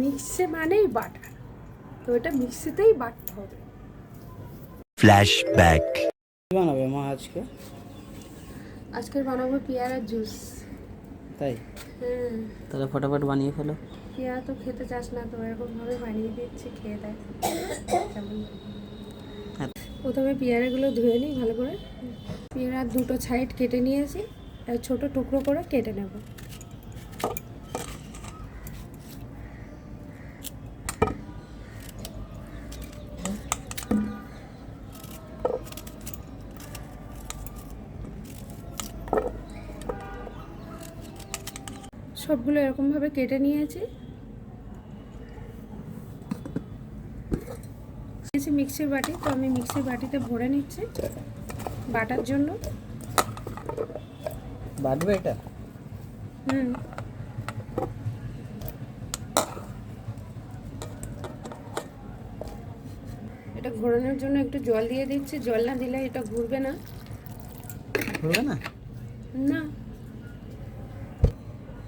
মিক্সে মানেই বাটা, তো এটা মিক্সিতেই বাটতে হবে। ফ্ল্যাশব্যাক। কি বানাবে মা আজকে? আজকে বানাবো পেয়ারার জুস। তাই? হুম, তাহলে ফটাফট বানিয়ে ফেলো। পেয়ারা তো খেতে চাস না, তো এরকমভাবে বানিয়ে দিচ্ছি, খেয়ে দেয় কেমন। প্রথমে পেয়ারাগুলো ধুয়ে নিই ভালো করে। পেয়ারার দুটো সাইড কেটে নিয়েছি, আর ছোট টুকরো করে কেটে নেব। সবগুলো এরকমভাবে কেটে নিয়েছি। মিক্সির বাটি, তো আমি মিক্সির বাটিতে ভরে নিচ্ছি বাটার জন্য। বাটবে এটা? হুম, এটা ঘোরানোর জন্য একটু জল দিয়ে দিচ্ছি, জল না দিলে এটা ঘুরবে না। ঘুরবে না? না,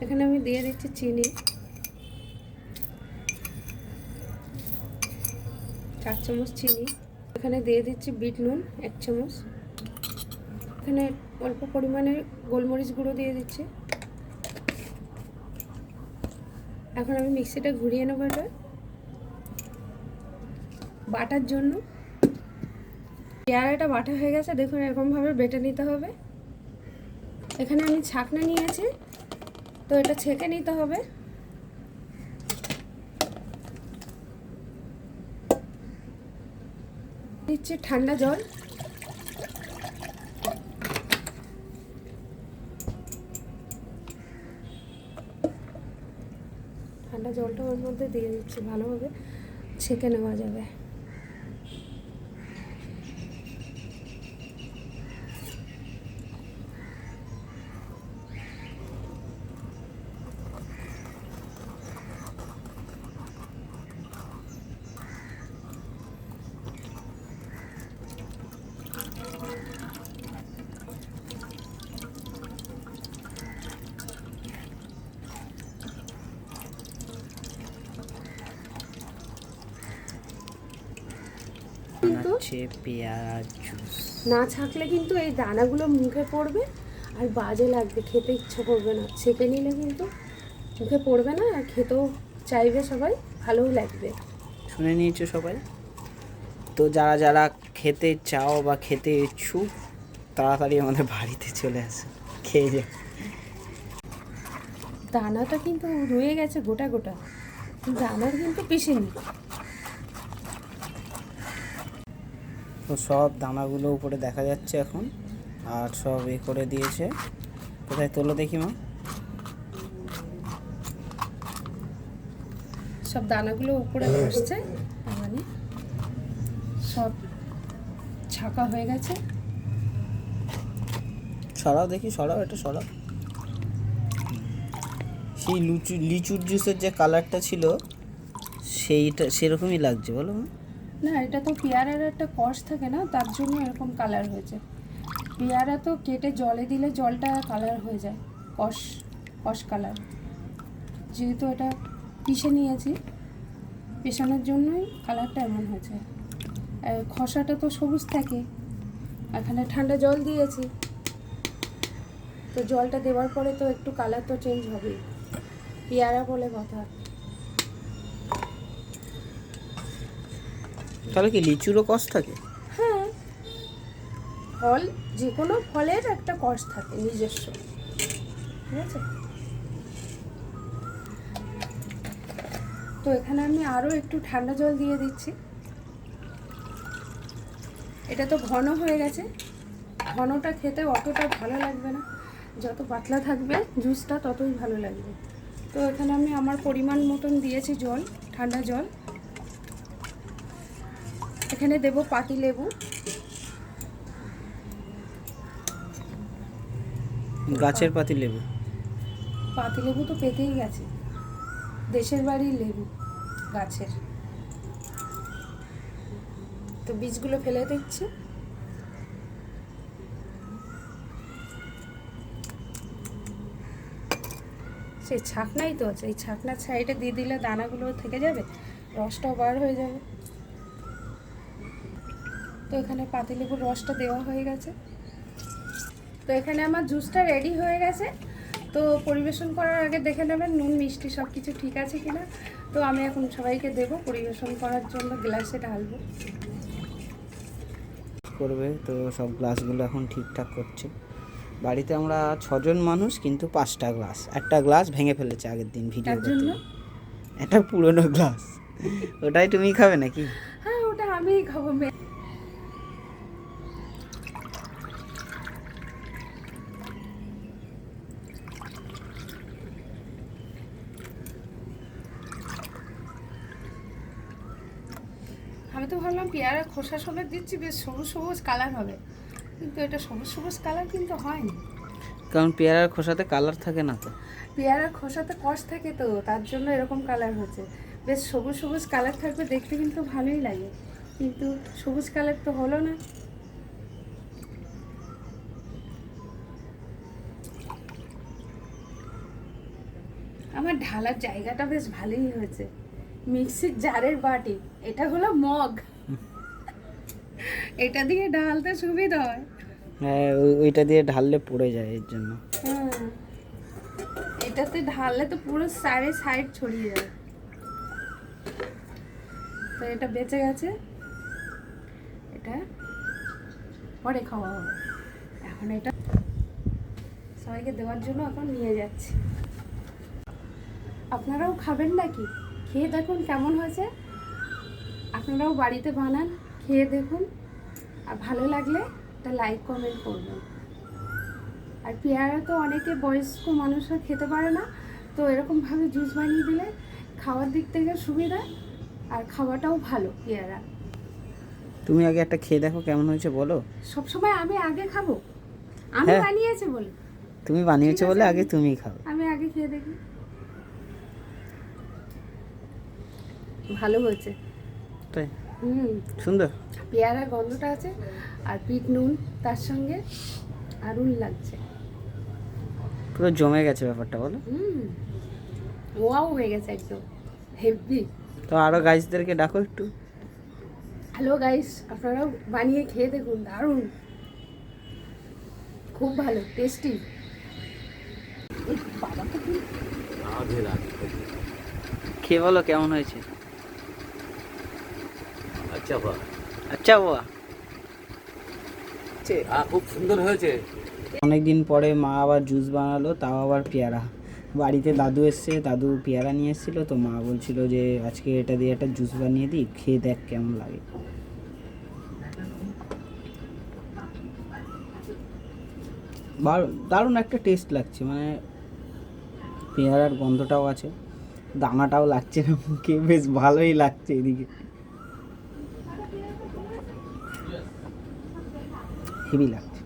এখানে আমি দিয়ে দিচ্ছি চিনি 4 চামচ চিনি। এখানে দিয়ে দিচ্ছি বিট নুন 1 চামচ। এখানে অল্প পরিমাণে গোলমরিচ গুঁড়ো দিয়ে দিচ্ছি। এখন আমি মিক্সিটা ঘুরিয়ে নেবো এটা বাটার জন্য। পেয়ারাটা বাটা হয়ে গেছে, দেখুন এরকমভাবে বেটে নিতে হবে। এখানে আমি ছাঁকনা নিয়েছি, তো এটা ছেঁকে নিতে হবে। দিচ্ছি ঠান্ডা জল। ঠান্ডা জলটা ওর মধ্যে দিয়ে দিচ্ছি, ভালোভাবে ছেঁকে নেওয়া যাবে। কিন্তু পেয়ারা জুস না ছাকলে কিন্তু এই দানাগুলো মুখে পড়বে আর বাজে লাগবে, খেতে ইচ্ছে করবে না। ছেঁকে নিলে কিন্তু মুখে পড়বে না, আর খেতেও চাইবে সবাই, ভালোও লাগবে। শুনে নিয়েছো সবাই? তো যারা যারা খেতে চাও বা খেতে ইচ্ছুক, তাড়াতাড়ি আমাদের বাড়িতে চলে আসে, খেয়ে যা। দানাটা কিন্তু রয়ে গেছে গোটা গোটা, দানার কিন্তু পিসিনি। তো সব দানাগুলো উপরে দেখা যাচ্ছে এখন, আর সব এ করে দিয়েছে। কোথায় তোলো দেখি মা। সব দানাগুলো উপরে আসছে, তার মানে সব ছাকা হয়ে গেছে। সরাও দেখি, সরাও, এটা সরাও। সেই লিচুর জুসের যে কালারটা ছিল সেইটা সেরকমই লাগছে, বলো মা? না, এটা তো পেয়ারার একটা কষ থাকে না, তার জন্য এরকম কালার হয়েছে। পেয়ারা তো কেটে জলে দিলে জলটা কালার হয়ে যায়, কষ কষ কালার। যেহেতু এটা পিষে নিয়েছি, পেষানোর জন্যই কালারটা এমন হয়েছে। আর খসাটা তো সবুজ থাকে। এখানে ঠান্ডা জল দিয়েছি, তো জলটা দেওয়ার পরে তো একটু কালার তো চেঞ্জ হবেই, পেয়ারা বলে কথা। তাহলে কি লিচুরও কষ থাকে? হ্যাঁ, ফল, যে কোনো ফলের একটা কষ থাকে নিজস্ব, ঠিক আছে? তো এখানে আমি আরও একটু ঠান্ডা জল দিয়ে দিচ্ছি। এটা তো ঘন হয়ে গেছে, ঘনটা খেতে অতটা ভালো লাগবে না, যত পাতলা থাকবে জুসটা ততই ভালো লাগবে। তো এখানে আমি আমার পরিমাণ মতন দিয়েছি জল, ঠান্ডা জল। এখানে দেব পাতি লেবু, গাছের পাতি লেবু। পাতি লেবু তো পেকেই গেছে, দেশের বাড়ির লেবু গাছের, তো বীজগুলো ফেলে দিচ্ছি। সেই ছাকনাই তো আছে, এই ছাকনার সাইডে দিয়ে দিলে দানাগুলো থেকে যাবে, রসটাও বার হয়ে যাবে। তো এখানে পাতিলেবুর রসটা দেওয়া হয়ে গেছে। তো এখানে আমার জুসটা রেডি হয়ে গেছে। তো পরিবেশন করার আগে দেখে নেবেন নুন মিষ্টি সব কিছু ঠিক আছে কিনা। তো আমি এখন সবাইকে দেবো, পরিবেশন করার জন্য গ্লাসে ঢালবো। করবে তো সব গ্লাসগুলো এখন ঠিকঠাক করছে। বাড়িতে আমরা 6 জন মানুষ, কিন্তু 5টা গ্লাস, একটা গ্লাস ভেঙে ফেলেছে আগের দিন ভিডিও তার করতে জন্য গিয়ে। একটা পুরনো গ্লাস, ওটাই তুমি খাবে নাকি? হ্যাঁ, ওটা আমিই খাবো। আমি তো ভাবলাম পেয়ারা খোসা সমেত দিচ্ছি, বেশ সবুজ সবুজ কালার হবে, কিন্তু এটা সবুজ সবুজ কালার কিন্তু হয়নি। কারণ পেয়ারার খোসাতে কালার থাকে না তো। পেয়ারার খোসাতে কষ থাকে, তো তার জন্য এরকম কালার হচ্ছে। বেশ সবুজ সবুজ কালার থাকবে, দেখতে কিন্তু ভালোই লাগে, কিন্তু সবুজ কালার তো হলো না। আমার ঢালার জায়গাটা বেশ ভালোই হয়েছে। মিক্সির জারের বাটি, এটা হলো মগ, এটা দিয়ে ঢালতে সুবিধা হয়। হ্যাঁ, ওইটা দিয়ে ঢাললে পড়ে যায়, এর জন্য। হ্যাঁ, এটাতে ঢাললে তো পুরো সাইড ছড়িয়ে যাবে। তো এটা বেঁচে গেছে, এটা পরে খাওয়া হবে। এখন এটা সবাইকে দেওয়ার জন্য এখন নিয়ে যাচ্ছি। আপনারাও খাবেন নাকি? খেয়ে দেখুন কেমন হয়েছে। আপনারাও বাড়িতে বানান, খেয়ে দেখুন, আর ভালো লাগলে একটা লাইক কমেন্ট করবেন। আর পেয়ারা তো অনেকে বয়স্ক মানুষরা খেতে পারে না, তো এরকমভাবে জুস বানিয়ে দিলে খাওয়ার দিক থেকে সুবিধা, আর খাওয়াটাও ভালো পেয়ারা। তুমি আগে একটা খেয়ে দেখো কেমন হয়েছে বলো। সবসময় আমি আগে খাবো? আমি হ্যাঁ। বানিয়েছি বলে। তুমি বানিয়েছো ঠিক আছে, বলে আগে তুমি খাও। আমি আগে খেয়ে দেখি। ভালো হয়েছে। তাই? হুম, সুন্দর। পেয়ারার গন্ধটা আছে, আর পিট নুন তার সঙ্গে আরুল লাগছে। পুরো জমে গেছে ব্যাপারটা, বলো। ওয়াও হয়ে গেছে একদম হেভি। তো আরো গাইসদেরকে ডাকো একটু। হ্যালো গাইস, আপনারাও বানিয়ে খেয়ে দেখুন, দারুণ, খুব ভালো, টেস্টি। খেয়ে বলো কেমন হয়েছে। আচ্ছা বাহ, আচ্ছা বাবা, খুব সুন্দর হয়েছে। অনেকদিন পরে মা আবার জুস বানালো, তাও আবার পেয়ারা। বাড়িতে দাদু এসছে, দাদু পেয়ারা নিয়ে এসেছিলো, তো মা বলছিল যে আজকে এটা দিয়ে একটা জুস বানিয়ে দিই, খেয়ে দেখ কেমন লাগে। দারুণ একটা টেস্ট লাগছে, মানে পেয়ারার গন্ধটাও আছে, দানাটাও লাগছে না মুখে, বেশ ভালোই লাগছে এদিকে, হেভি লাগছে।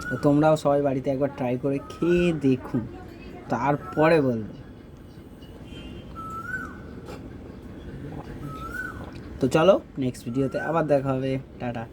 তো তোমরাও সবাই বাড়িতে একবার ট্রাই করে খেয়ে দেখুন, তারপরে বলবো। তো চলো, নেক্সট ভিডিওতে আবার দেখা হবে। টাটা।